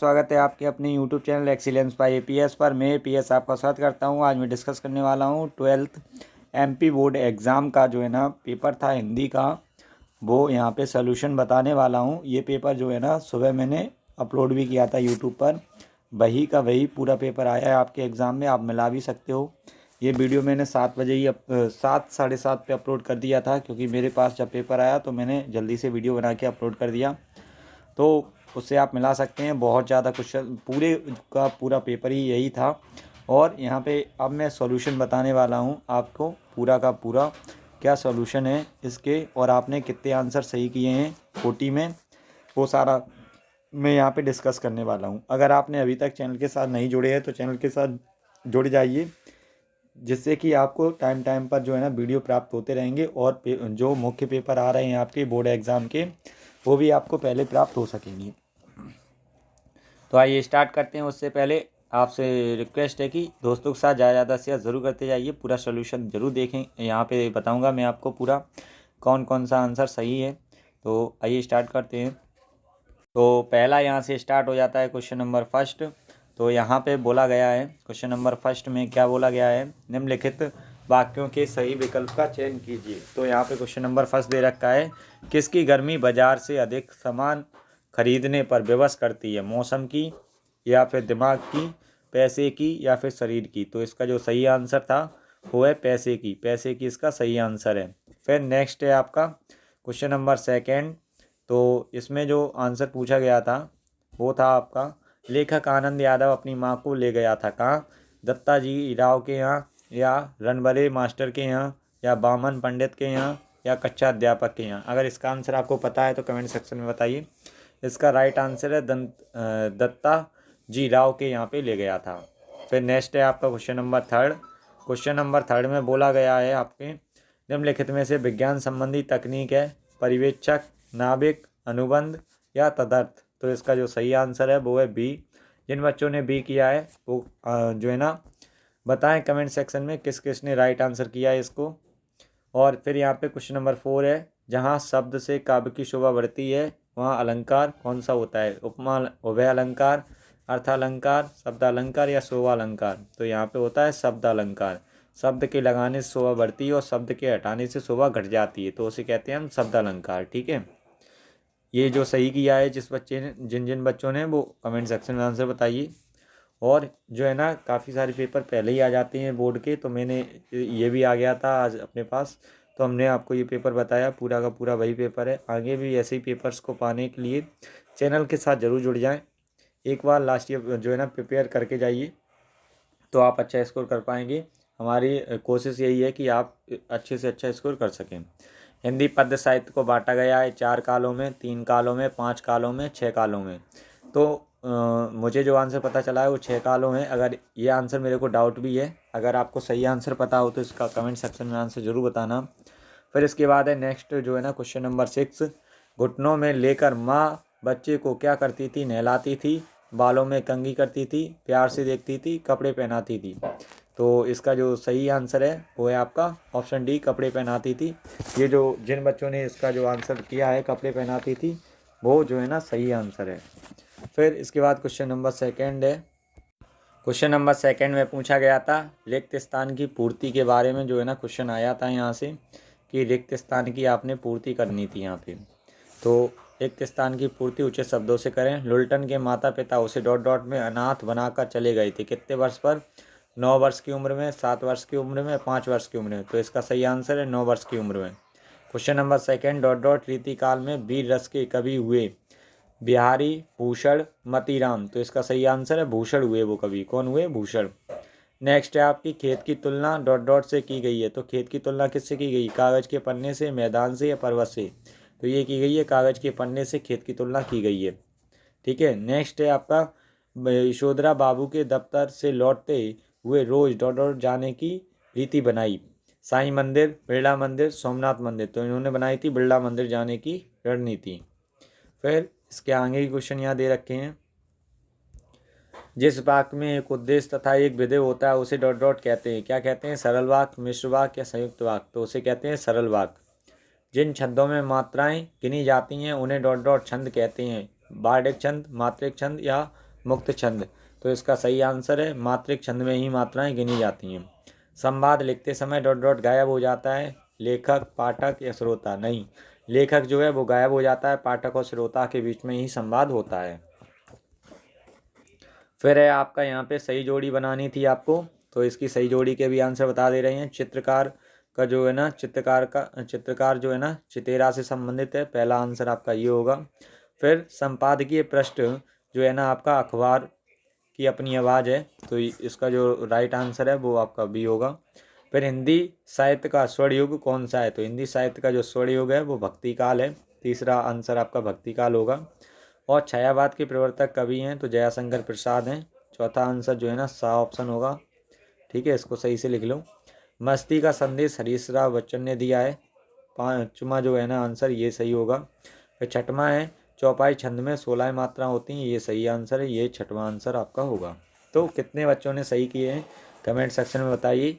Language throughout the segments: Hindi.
स्वागत है आपके अपने YouTube channel Excellence by APS पर। मैं एपीएस आपका स्वागत करता हूं। आज मैं डिस्कस करने वाला हूं 12th एमपी बोर्ड एग्ज़ाम का जो है ना पेपर था हिंदी का, वो यहां पे सोल्यूशन बताने वाला हूं। ये पेपर जो है ना सुबह मैंने अपलोड भी किया था YouTube पर, वही का वही पूरा पेपर आया है आपके एग्ज़ाम में, आप मिला भी सकते हो। ये वीडियो मैंने 7 बजे ही 7 साढ़े 7 पे अपलोड कर दिया था, क्योंकि मेरे पास जब पेपर आया तो मैंने जल्दी से वीडियो बना के अपलोड कर दिया, तो उससे आप मिला सकते हैं। बहुत ज़्यादा क्वेश्चन, पूरे का पूरा पेपर ही यही था। और यहाँ पे अब मैं सॉल्यूशन बताने वाला हूँ आपको, पूरा का पूरा क्या सॉल्यूशन है इसके, और आपने कितने आंसर सही किए हैं 40 में, वो सारा मैं यहाँ पे डिस्कस करने वाला हूँ। अगर आपने अभी तक चैनल के साथ नहीं जुड़े हैं तो चैनल के साथ जुड़ जाइए, जिससे कि आपको टाइम टाइम पर जो है ना वीडियो प्राप्त होते रहेंगे, और जो मुख्य पेपर आ रहे हैं आपके बोर्ड एग्ज़ाम के, वो भी आपको पहले प्राप्त हो सकेंगे। तो आइए स्टार्ट करते हैं। उससे पहले आपसे रिक्वेस्ट है कि दोस्तों के साथ ज़्यादा शेयर ज़रूर करते जाइए, पूरा सोल्यूशन ज़रूर देखें। यहाँ पे बताऊँगा मैं आपको पूरा कौन कौन सा आंसर सही है। तो आइए स्टार्ट करते हैं। तो पहला यहाँ से स्टार्ट हो जाता है क्वेश्चन नंबर फर्स्ट। तो यहाँ पे बोला गया है क्वेश्चन नंबर फर्स्ट में क्या बोला गया है, निम्नलिखित वाक्यों के सही विकल्प का चयन कीजिए। तो यहाँ पे क्वेश्चन नंबर फर्स्ट दे रखा है, किसकी गर्मी बाजार से अधिक सामान खरीदने पर विवश करती है, मौसम की या फिर दिमाग की, पैसे की या फिर शरीर की। तो इसका जो सही आंसर था वो है पैसे की। पैसे की इसका सही आंसर है। फिर नेक्स्ट है आपका क्वेश्चन नंबर सेकेंड। तो इसमें जो आंसर पूछा गया था वो था आपका, लेखक आनंद यादव अपनी माँ को ले गया था कहाँ, दत्ता जी राव के यहाँ, या रनबरे मास्टर के यहाँ, या बामन पंडित के यहाँ, या कच्चा अध्यापक के यहाँ। अगर इसका आंसर आपको पता है तो कमेंट सेक्शन में बताइए। इसका राइट आंसर है दत्ता जी राव के यहाँ पे ले गया था। फिर नेक्स्ट है आपका question number third. Question number third में बोला गया है आपके, निम्नलिखित में से विज्ञान संबंधी तकनीक है पर्यवेक्षक, नाविक, अनुबंध या तदर्थ। तो इसका जो सही आंसर है वो है बी। जिन बच्चों ने बी किया है वो जो है ना बताएं कमेंट सेक्शन में किस किस ने राइट आंसर किया है इसको। और फिर यहाँ पे क्वेश्चन नंबर 4 है, जहाँ शब्द से काव्य की शोभा बढ़ती है वहाँ अलंकार कौन सा होता है, उपमा, उभय अलंकार, अर्थालंकार, शब्दालंकार या शोभालंकार। तो यहाँ पे होता है शब्दालंकार। शब्द के लगाने से शोभा बढ़ती है और शब्द के हटाने से शोभा घट जाती है, तो उसे कहते हैं हम शब्दालंकार। ठीक है, ये जो सही किया है जिस बच्चे ने, जिन जिन बच्चों ने, वो कमेंट सेक्शन में आंसर बताइए। और जो है ना काफ़ी सारे पेपर पहले ही आ जाते हैं बोर्ड के, तो मैंने ये भी आ गया था आज अपने पास, तो हमने आपको ये पेपर बताया, पूरा का पूरा वही पेपर है। आगे भी ऐसे ही पेपर्स को पाने के लिए चैनल के साथ ज़रूर जुड़ जाएं। एक बार लास्ट ईयर जो है ना प्रिपेयर करके जाइए, तो आप अच्छा स्कोर कर पाएंगे। हमारी कोशिश यही है कि आप अच्छे से अच्छा स्कोर कर सकें। हिंदी पद्य साहित्य को बांटा गया है 4 कालों में, 3 कालों में, 5 कालों में, 6 कालों में। तो मुझे जो आंसर पता चला है वो 6 कालों में। अगर ये आंसर मेरे को डाउट भी है, अगर आपको सही आंसर पता हो तो इसका कमेंट सेक्शन में आंसर ज़रूर बताना। फिर इसके बाद है नेक्स्ट जो है ना क्वेश्चन नंबर 6, घुटनों में लेकर माँ बच्चे को क्या करती थी, नहलाती थी, बालों में कंघी करती थी, प्यार से देखती थी, कपड़े पहनाती थी। तो इसका जो सही आंसर है वो है आपका ऑप्शन डी, कपड़े पहनाती थी। ये जो जिन बच्चों ने इसका जो आंसर किया है कपड़े पहनाती थी, वो जो है ना सही आंसर है। फिर इसके बाद क्वेश्चन नंबर सेकेंड है। क्वेश्चन नंबर सेकेंड में पूछा गया था रिक्त स्थान की पूर्ति के बारे में, जो है ना क्वेश्चन आया था यहाँ से कि रिक्त स्थान की आपने पूर्ति करनी थी यहाँ पे। तो रिक्त स्थान की पूर्ति उचित शब्दों से करें। लुल्टन के माता पिता उसे डॉट डॉट में अनाथ बनाकर चले गए थे, कितने वर्ष पर, 9 वर्ष की उम्र में, 7 वर्ष की उम्र में, 5 वर्ष की उम्र में। तो इसका सही आंसर है 9 वर्ष की उम्र में। Question number second, dot dot रीतिकाल में वीर रस के कवि हुए, बिहारी, भूषण, मतीराम। तो इसका सही आंसर है भूषण हुए वो कवि। कौन हुए, भूषण। नेक्स्ट है आपकी, खेत की तुलना डॉट डॉट से की गई है। तो खेत की तुलना किससे की गई, कागज़ के पन्ने से, मैदान से या पर्वत से। तो ये की गई है कागज़ के पन्ने से खेत की तुलना की गई है। ठीक है, नेक्स्ट है आपका, यशोधरा बाबू के दफ्तर से लौटते हुए रोज डॉट डॉट जाने की रीति बनाई, साईं मंदिर, बिरला मंदिर, सोमनाथ मंदिर। तो इन्होंने बनाई थी बिरला मंदिर जाने की रणनीति। फिर इसके आगे की क्वेश्चन यहाँ दे रखे हैं, जिस वाक्य में एक उद्देश्य तथा एक विधेय होता है उसे डॉट डॉट कहते हैं, क्या कहते हैं, सरल वाक्य, मिश्र वाक्य या संयुक्त वाक्य। तो उसे कहते हैं सरल वाक्य। जिन छंदों में मात्राएं गिनी जाती हैं उन्हें डॉट डॉट छंद कहते हैं, बार्डिक छंद, मात्रिक छंद या मुक्त छंद, तो इसका सही आंसर है मात्रिक छंद में ही मात्राएं गिनी जाती हैं। संवाद लिखते समय डॉट डॉट गायब हो जाता है, लेखक, पाठक या श्रोता? नहीं, लेखक जो है वो गायब हो जाता है, पाठक और श्रोता के बीच में ही संवाद होता है। फिर है आपका यहाँ पे सही जोड़ी बनानी थी आपको, तो इसकी सही जोड़ी के भी आंसर बता दे रहे हैं। चित्रकार का जो है ना, चित्रकार जो है ना चितेरा से संबंधित है, पहला आंसर आपका ये होगा। फिर संपादकीय पृष्ठ जो है ना आपका अखबार की अपनी आवाज़ है, तो इसका जो राइट आंसर है वो आपका बी होगा। फिर हिंदी साहित्य का स्वर्ण युग कौन सा है? तो हिंदी साहित्य का जो स्वर्ण युग है वो भक्ति काल है, तीसरा आंसर आपका भक्ति काल होगा। और छायावाद के प्रवर्तक कवि हैं तो जयाशंकर प्रसाद हैं, चौथा आंसर जो है ना सा ऑप्शन होगा। ठीक है, इसको सही से लिख लो। मस्ती का संदेश हरीश राव बच्चन ने दिया है, पांचवा जो है ना आंसर ये सही होगा। फिर छठवां है चौपाई छंद में 16 मात्रा होती हैं, ये सही आंसर है, ये छठवां आंसर आपका होगा। तो कितने बच्चों ने सही किए हैं कमेंट सेक्शन में बताइए,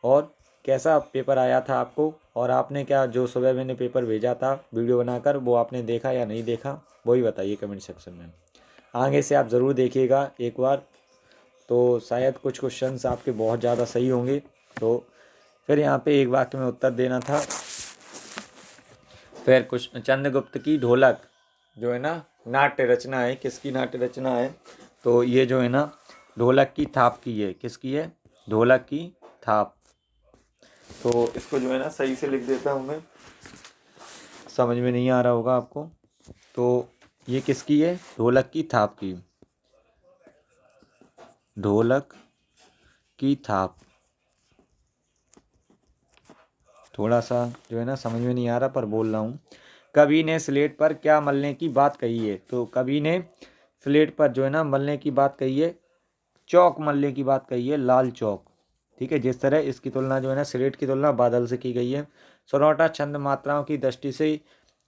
और कैसा पेपर आया था आपको, और आपने क्या जो सुबह मैंने पेपर भेजा था वीडियो बनाकर वो आपने देखा या नहीं देखा, वही बताइए कमेंट सेक्शन में। आगे से आप ज़रूर देखिएगा एक बार, तो शायद कुछ क्वेश्चंस आपके बहुत ज़्यादा सही होंगे। तो फिर यहाँ पे एक वाक्य में उत्तर देना था। फिर कुछ चंद्रगुप्त की ढोलक जो है ना नाट्य रचना है, किसकी नाट्य रचना है? तो ये जो है ना ढोलक की थाप की है, किसकी है? ढोलक की थाप। तो इसको जो है ना सही से लिख देता हूँ मैं, समझ में नहीं आ रहा होगा आपको। तो ये किसकी है? ढोलक की थाप की, ढोलक की थाप। थोड़ा सा जो है ना समझ में नहीं आ रहा पर बोल रहा हूँ। कवि ने स्लेट पर क्या मलने की बात कही है? तो कवि ने स्लेट पर जो है ना मलने की बात कही है, चौक मलने की बात कही है, लाल चौक। ठीक है, जिस तरह इसकी तुलना जो है ना स्लेट की तुलना बादल से की गई है। सोनाटा छंद मात्राओं की दृष्टि से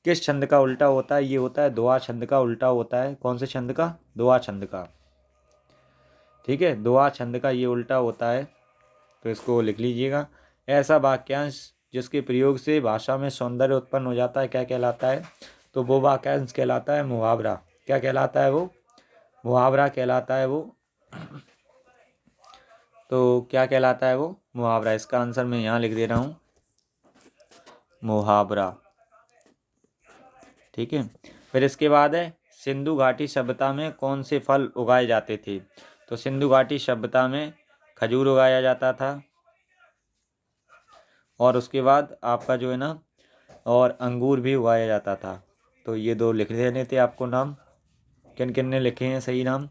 किस छंद का उल्टा होता है? ये होता है दोहा छंद का उल्टा होता है। कौन से छंद का? दोहा छंद का। ठीक है, दोहा छंद का ये उल्टा होता है, तो इसको लिख लीजिएगा। ऐसा वाक्यांश जिसके प्रयोग से भाषा में सौंदर्य उत्पन्न हो जाता है क्या कहलाता है? तो वो वाक्यांश कहलाता है मुहावरा। क्या कहलाता है वो? मुहावरा कहलाता है वो। तो क्या कहलाता है वो? मुहावरा। इसका आंसर मैं यहाँ लिख दे रहा हूँ, मुहावरा। ठीक है, फिर इसके बाद है सिंधु घाटी सभ्यता में कौन से फल उगाए जाते थे? तो सिंधु घाटी सभ्यता में खजूर उगाया जाता था, और उसके बाद आपका जो है ना और अंगूर भी उगाया जाता था। तो ये दो लिख देने थे आपको नाम। किन किन ने लिखे हैं सही नाम?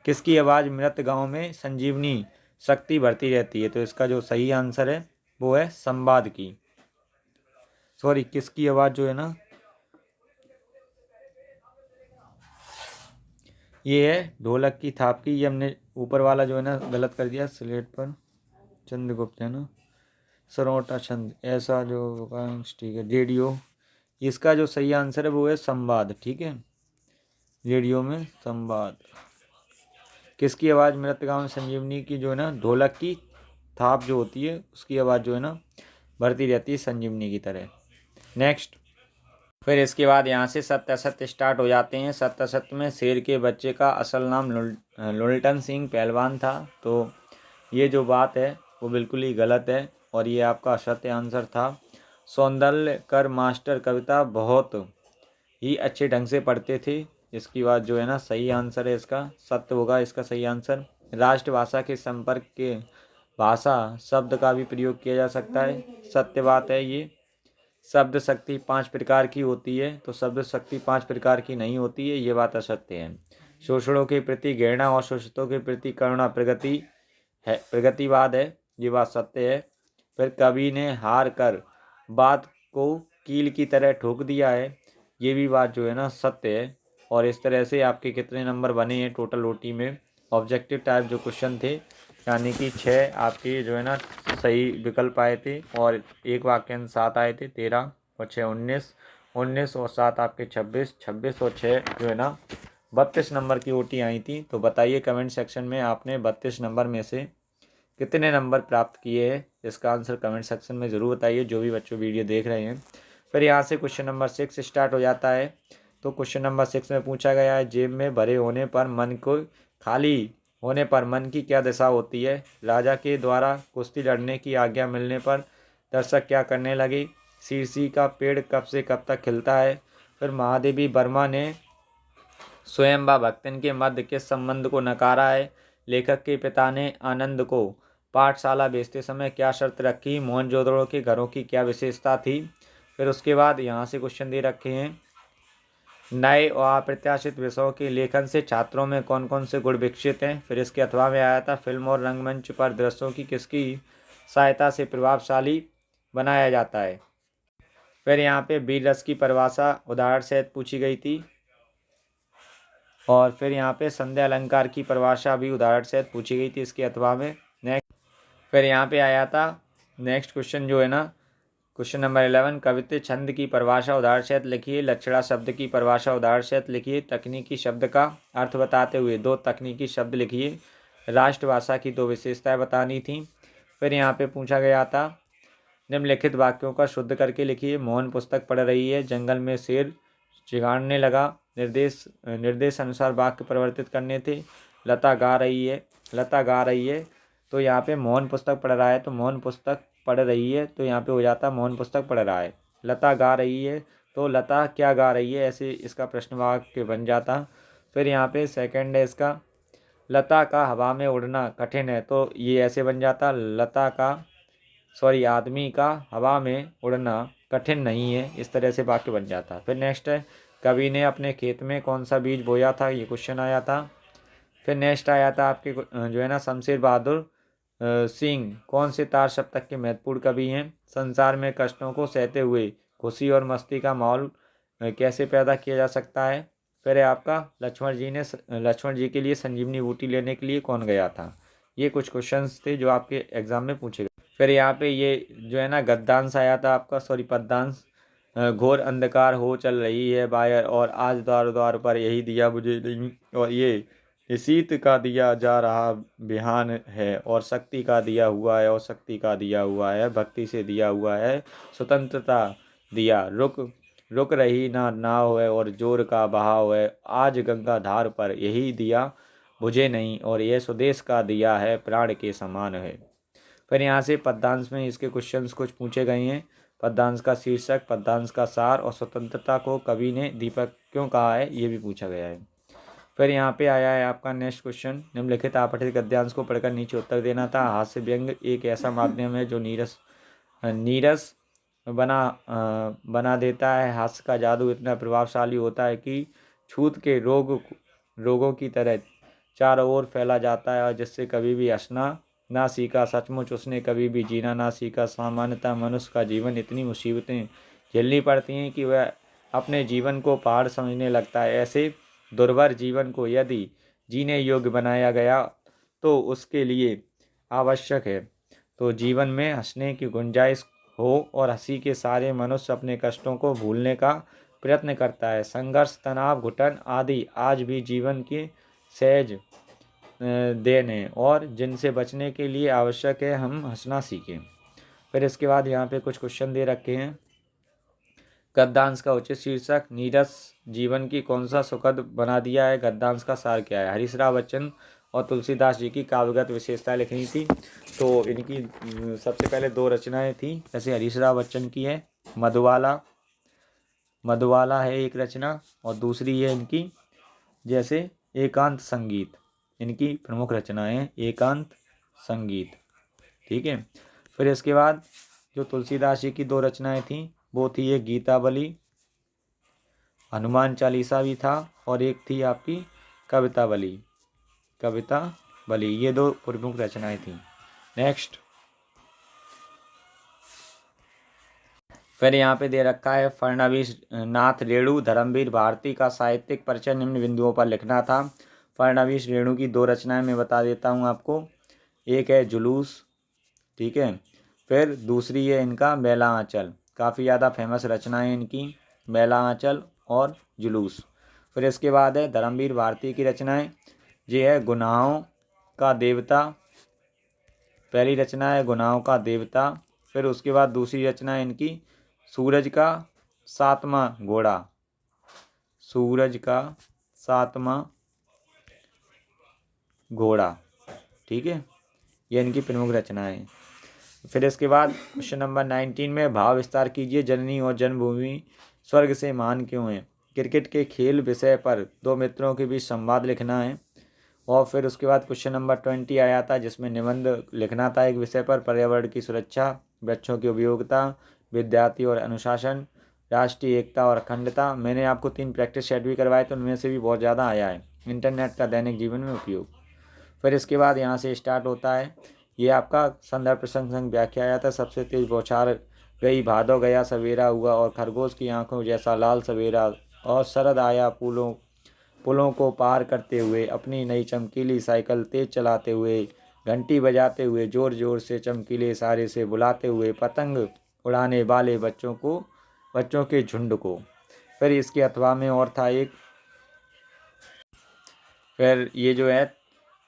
किसकी आवाज़ मृत गांव में संजीवनी शक्ति बढ़ती रहती है? तो इसका जो सही आंसर है वो है संवाद की। सॉरी, किसकी आवाज़ जो है ना, ये है ढोलक की थाप की। ये हमने ऊपर वाला जो है ना गलत कर दिया स्लेट पर, चंद्रगुप्त है ना, सरोटा छंद ऐसा जो वाक्यांश। ठीक है, रेडियो, इसका जो सही आंसर है वो है संवाद। ठीक है, रेडियो में संवाद। किसकी आवाज़ मृत गाँव में संजीवनी की जो है ना ढोलक की थाप जो होती है उसकी आवाज़ जो है ना बढ़ती रहती है संजीवनी की तरह। नेक्स्ट, फिर इसके बाद यहाँ से सत्य असत्य स्टार्ट हो जाते हैं। सत्य असत्य में शेर के बच्चे का असल नाम लुल्टन सिंह पहलवान था, तो ये जो बात है वो बिल्कुल ही गलत है, और ये आपका असत्य आंसर था। सौंदर्यकर मास्टर कविता बहुत ही अच्छे ढंग से पढ़ते थे, इसकी बात जो है ना सही आंसर है, इसका सत्य होगा इसका सही आंसर। राष्ट्रभाषा के संपर्क के भाषा शब्द का भी प्रयोग किया जा सकता है, सत्य बात है ये। शब्द शक्ति 5 प्रकार की होती है, तो शब्द शक्ति 5 प्रकार की नहीं होती है, ये बात असत्य है। शोषणों के प्रति घृणा और शोषितों के प्रति करुणा प्रगति है, प्रगतिवाद है, ये बात सत्य है। फिर कवि ने हार कर बात को कील की तरह ठोक दिया है, ये भी बात जो है ना सत्य है। और इस तरह से आपके कितने नंबर बने हैं टोटल ओटी में? ऑब्जेक्टिव टाइप जो क्वेश्चन थे, यानी कि 6 आपके जो है ना सही विकल्प आए थे, और एक वाक्यांश 7 आए थे, 13 और 6 19, 19 और 7 आपके 26, 26 और 6 जो है ना 32 नंबर की ओटी आई थी। तो बताइए कमेंट सेक्शन में आपने 32 नंबर में से कितने नंबर प्राप्त किए हैं? इसका आंसर कमेंट सेक्शन में ज़रूर बताइए, जो भी बच्चों वीडियो देख रहे हैं। फिर यहाँ से क्वेश्चन नंबर 6 स्टार्ट हो जाता है। तो क्वेश्चन नंबर 6 में पूछा गया है, जेब में भरे होने पर मन को खाली होने पर मन की क्या दशा होती है? राजा के द्वारा कुश्ती लड़ने की आज्ञा मिलने पर दर्शक क्या करने लगे? शीर्षी का पेड़ कब से कब तक खिलता है? फिर महादेवी वर्मा ने स्वयं व भक्तिन के मध्य किस संबंध को नकारा है? लेखक के पिता ने आनंद को पाठशाला भेजते समय क्या शर्त रखी? मोहनजोदड़ो के घरों की क्या विशेषता थी? फिर उसके बाद यहाँ से क्वेश्चन दे रखे हैं, नए और अप्रत्याशित विषयों के लेखन से छात्रों में कौन कौन से गुण विकसित हैं? फिर इसके अथवा में आया था, फिल्म और रंगमंच पर दृश्यों की किसकी सहायता से प्रभावशाली बनाया जाता है? फिर यहाँ पे वीर रस की परिभाषा उदाहरण सहित पूछी गई थी। और फिर यहाँ पे संध्या अलंकार की परिभाषा भी उदाहरण सहित पूछी गई थी इसके अथवा में। नेक्स्ट फिर यहाँ पे आया था नेक्स्ट क्वेश्चन जो है ना, क्वेश्चन नंबर 11, कवित्व छंद की परिभाषा उदाहरण सहित लिखिए। लक्षणा शब्द की परिभाषा उदाहरण सहित लिखिए। तकनीकी शब्द का अर्थ बताते हुए 2 तकनीकी शब्द लिखिए। राष्ट्रभाषा की 2 विशेषताएं बतानी थी। फिर यहाँ पे पूछा गया था, निम्नलिखित वाक्यों का शुद्ध करके लिखिए। मोहन पुस्तक पढ़ रही है, जंगल में शेर चिघाड़ने लगा। निर्देश अनुसार वाक्य परिवर्तित करने थे। लता गा रही है तो यहाँ पे मोहन पुस्तक पढ़ रहा है, तो मोहन पुस्तक पढ़ रही है तो यहाँ पे हो जाता मोहन पुस्तक पढ़ रहा है। लता गा रही है तो लता क्या गा रही है, ऐसे इसका प्रश्न वाक्य बन जाता। फिर यहाँ पे सेकंड है इसका, लता का हवा में उड़ना कठिन है, तो ये ऐसे बन जाता, आदमी का हवा में उड़ना कठिन नहीं है, इस तरह से वाक्य बन जाता। फिर नेक्स्ट है, कवि ने अपने खेत में कौन सा बीज बोया था, ये क्वेश्चन आया था। फिर नेक्स्ट आया था आपके जो है ना, शमशेर बहादुर सिंह कौन से तार सप्तक के महत्वपूर्ण कवि हैं? संसार में कष्टों को सहते हुए खुशी और मस्ती का माहौल कैसे पैदा किया जा सकता है? फिर है आपका, लक्ष्मण जी के लिए संजीवनी बूटी लेने के लिए कौन गया था? ये कुछ क्वेश्चंस थे जो आपके एग्जाम में पूछे गए। फिर यहाँ पे ये जो है ना गद्यांश आया था आपका, पद्यांश, घोर अंधकार हो चल रही है बाहर और आज द्वार द्वार पर यही दिया बुझे नहीं, और ये शीत का दिया जा रहा बिहान है और शक्ति का दिया हुआ है, और शक्ति का दिया हुआ है, भक्ति से दिया हुआ है, स्वतंत्रता दिया रुक रही ना नाव है और जोर का बहाव है, आज गंगा धार पर यही दिया बुझे नहीं और यह स्वदेश का दिया है प्राण के समान है। फिर यहाँ से पद्यांश में इसके क्वेश्चंस कुछ पूछे गए हैं। पद्यांश का शीर्षक, पद्यांश का सार और स्वतंत्रता को कवि ने दीपक क्यों कहा है, ये भी पूछा गया है। फिर यहाँ पे आया है आपका नेक्स्ट क्वेश्चन, निम्नलिखित आपठित गद्यांश को पढ़कर नीचे उत्तर देना था। हास्य व्यंग एक ऐसा माध्यम है जो नीरस बना देता है। हास्य का जादू इतना प्रभावशाली होता है कि छूत के रोगों की तरह चारों ओर फैला जाता है, और जिससे कभी भी हंसना ना सीखा, सचमुच उसने कभी भी जीना ना सीखा। सामान्यतः मनुष्य का जीवन इतनी मुसीबतें झेलनी पड़ती हैं कि वह अपने जीवन को पहाड़ समझने लगता है। ऐसे दुर्भर जीवन को यदि जीने योग्य बनाया गया तो उसके लिए आवश्यक है तो जीवन में हंसने की गुंजाइश हो, और हंसी के सारे मनुष्य अपने कष्टों को भूलने का प्रयत्न करता है। संघर्ष, तनाव, घुटन आदि आज भी जीवन की सहज देन है, और जिनसे बचने के लिए आवश्यक है हम हंसना सीखें। फिर इसके बाद यहाँ पे कुछ क्वेश्चन दे रखे हैं। गद्यांश का उचित शीर्षक, नीरस जीवन की कौन सा सुखद बना दिया है, गद्यांश का सार क्या है? हरीश राव बच्चन और तुलसीदास जी की काव्यगत विशेषताएं लिखनी थी। तो इनकी सबसे पहले 2 रचनाएं थी। जैसे हरीश राव बच्चन की है मधुबाला है एक रचना, और दूसरी है इनकी जैसे एकांत संगीत। इनकी प्रमुख रचनाएं एकांत संगीत, ठीक है। फिर इसके बाद जो तुलसीदास जी की 2 रचनाएं थीं वो थी एक गीतावली, हनुमान चालीसा भी था, और एक थी आपकी कवितावली। ये 2 प्रमुख रचनाएं थीं। नेक्स्ट फिर यहाँ पे दे रखा है, फडणवीस नाथ रेणु धर्मवीर भारती का साहित्यिक परिचय निम्न बिंदुओं पर लिखना था। फडणवीस रेणु की 2 रचनाएं मैं बता देता हूँ आपको। एक है जुलूस, ठीक है। फिर दूसरी है इनका बेला आंचल, काफ़ी ज़्यादा फेमस रचनाएं इनकी, बेला आंचल और जुलूस। फिर इसके बाद है धर्मवीर भारती की रचनाएं, ये है गुनाहों का देवता, पहली रचना है गुनाहों का देवता। फिर उसके बाद दूसरी रचना है इनकी सूरज का 7वां घोड़ा, 7वां घोड़ा। ठीक है, ये इनकी प्रमुख रचनाएं। फिर इसके बाद क्वेश्चन नंबर 19 में भाव विस्तार कीजिए। जननी और जन्मभूमि स्वर्ग से महान क्यों है। क्रिकेट के खेल विषय पर दो मित्रों के बीच संवाद लिखना है। और फिर उसके बाद क्वेश्चन नंबर 20 आया था, जिसमें निबंध लिखना था एक विषय पर, पर्यावरण की सुरक्षा, वृक्षों की उपयोगिता, विद्यार्थी और अनुशासन, राष्ट्रीय एकता और अखंडता। मैंने आपको 3 प्रैक्टिस सेट भी करवाए, तो उनमें से भी बहुत ज़्यादा आया है। इंटरनेट का दैनिक जीवन में उपयोग। फिर इसके बाद यहाँ से स्टार्ट होता है, ये आपका संदर्भ प्रसंग संग व्याख्या आया था। सबसे तेज बौछार गई, भादो गया, सवेरा हुआ, और खरगोश की आंखों जैसा लाल सवेरा, और शरद आया पुलों को पार करते हुए, अपनी नई चमकीली साइकिल तेज चलाते हुए, घंटी बजाते हुए, जोर जोर से चमकीले इशारे से बुलाते हुए, पतंग उड़ाने वाले बच्चों के झुंड को। फिर इसके अथवा में और था एक, फिर ये जो है,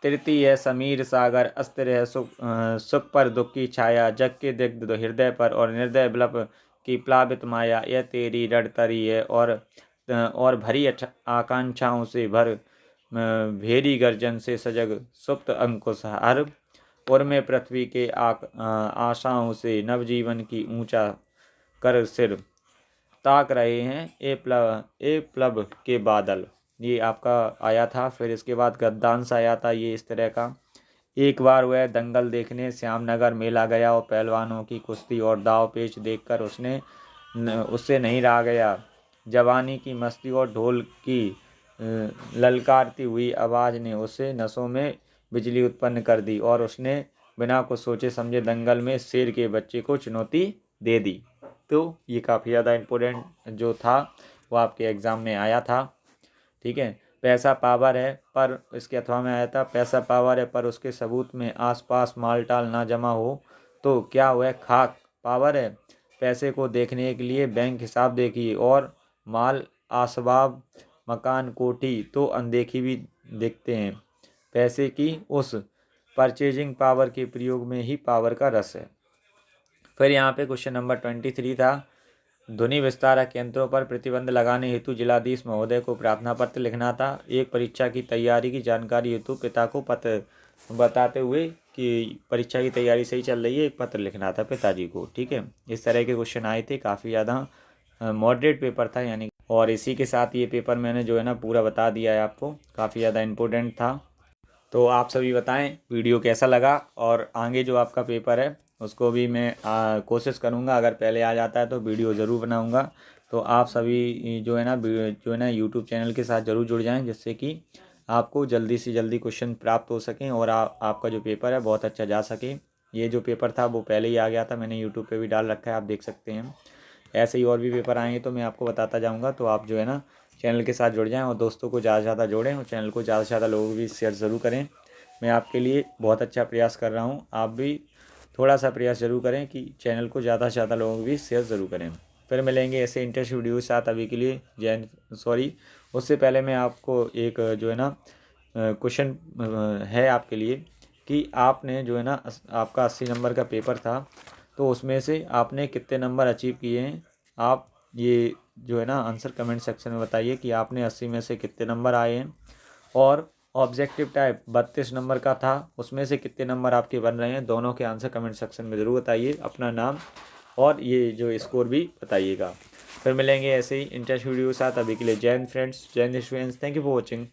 तृतीय समीर सागर, अस्थिर है सुख पर दुख की छाया, जग के दिग्ध हृदय पर, और निर्दय विलप की प्लावित माया, यह तेरी रड़तरी है, और भरी आकांक्षाओं से भर भेरी गर्जन से सजग सुप्त अंकुश हर, और में पृथ्वी के आशाओं से नवजीवन की ऊंचा कर सिर ताक रहे हैं ए प्लब के बादल। ये आपका आया था। फिर इसके बाद गद्दांश आया था, ये इस तरह का। एक बार वह दंगल देखने श्यामनगर मेला गया, और पहलवानों की कुश्ती और दाव पेच देखकर उससे नहीं रहा गया। जवानी की मस्ती और ढोल की ललकारती हुई आवाज़ ने उसे नसों में बिजली उत्पन्न कर दी, और उसने बिना कुछ सोचे समझे दंगल में शेर के बच्चे को चुनौती दे दी। तो ये काफ़ी ज़्यादा इम्पोर्टेंट जो था वो आपके एग्ज़ाम में आया था। ठीक है, पैसा पावर है, पर इसके अथवा में आया था, पैसा पावर है पर उसके सबूत में आसपास मालटाल ना जमा हो तो क्या वह खाक पावर है। पैसे को देखने के लिए बैंक हिसाब देखिए, और माल आसबाब मकान कोठी तो अनदेखी भी दिखते हैं। पैसे की उस परचेजिंग पावर के प्रयोग में ही पावर का रस है। फिर यहाँ पे क्वेश्चन नंबर 23 था, ध्वनि विस्तारक यंत्रों पर प्रतिबंध लगाने हेतु जिलाधीश महोदय को प्रार्थना पत्र लिखना था। एक परीक्षा की तैयारी की जानकारी हेतु पिता को पत्र बताते हुए कि परीक्षा की तैयारी सही चल रही है, एक पत्र लिखना था पिताजी को। ठीक है, इस तरह के क्वेश्चन आए थे, काफ़ी ज़्यादा मॉडरेट पेपर था यानी। और इसी के साथ ये पेपर मैंने जो है ना पूरा बता दिया है आपको, काफ़ी ज़्यादा इम्पोर्टेंट था। तो आप सभी बताएं वीडियो कैसा लगा, और आगे जो आपका पेपर है उसको भी मैं कोशिश करूंगा, अगर पहले आ जाता है तो वीडियो ज़रूर बनाऊंगा। तो आप सभी जो है ना यूट्यूब चैनल के साथ ज़रूर जुड़ जाएं, जिससे कि आपको जल्दी से जल्दी क्वेश्चन प्राप्त हो सकें, और आपका जो पेपर है बहुत अच्छा जा सके। ये जो पेपर था वो पहले ही आ गया था, मैंने यूट्यूब पर भी डाल रखा है, आप देख सकते हैं। ऐसे ही और भी पेपर आएंगे तो मैं आपको बताता जाऊँगा। तो आप जो है ना चैनल के साथ जुड़ जाएं, और दोस्तों को ज़्यादा से ज़्यादा जोड़ें, और चैनल को ज़्यादा से ज़्यादा लोगों को भी शेयर ज़रूर करें। मैं आपके लिए बहुत अच्छा प्रयास कर रहा हूँ, आप भी थोड़ा सा प्रयास ज़रूर करें कि चैनल को ज़्यादा से ज़्यादा लोगों को भी शेयर ज़रूर करें। फिर मिलेंगे ऐसे इंटरेस्ट वीडियो के साथ। अभी के लिए उससे पहले मैं आपको एक जो है ना क्वेश्चन है आपके लिए, कि आपने जो है ना आपका 80 नंबर का पेपर था, तो उसमें से आपने कितने नंबर अचीव किए हैं। आप ये जो है ना आंसर कमेंट सेक्शन में बताइए कि आपने 80 में से कितने नंबर आए हैं। और ऑब्जेक्टिव टाइप 32 नंबर का था, उसमें से कितने नंबर आपके बन रहे हैं, दोनों के आंसर कमेंट सेक्शन में ज़रूर बताइए। अपना नाम और ये जो स्कोर भी बताइएगा। फिर मिलेंगे ऐसे ही इंटरेस्ट वीडियो के साथ। अभी के लिए जय हिंद फ्रेंड्स, जय Hind students, thank you for watching.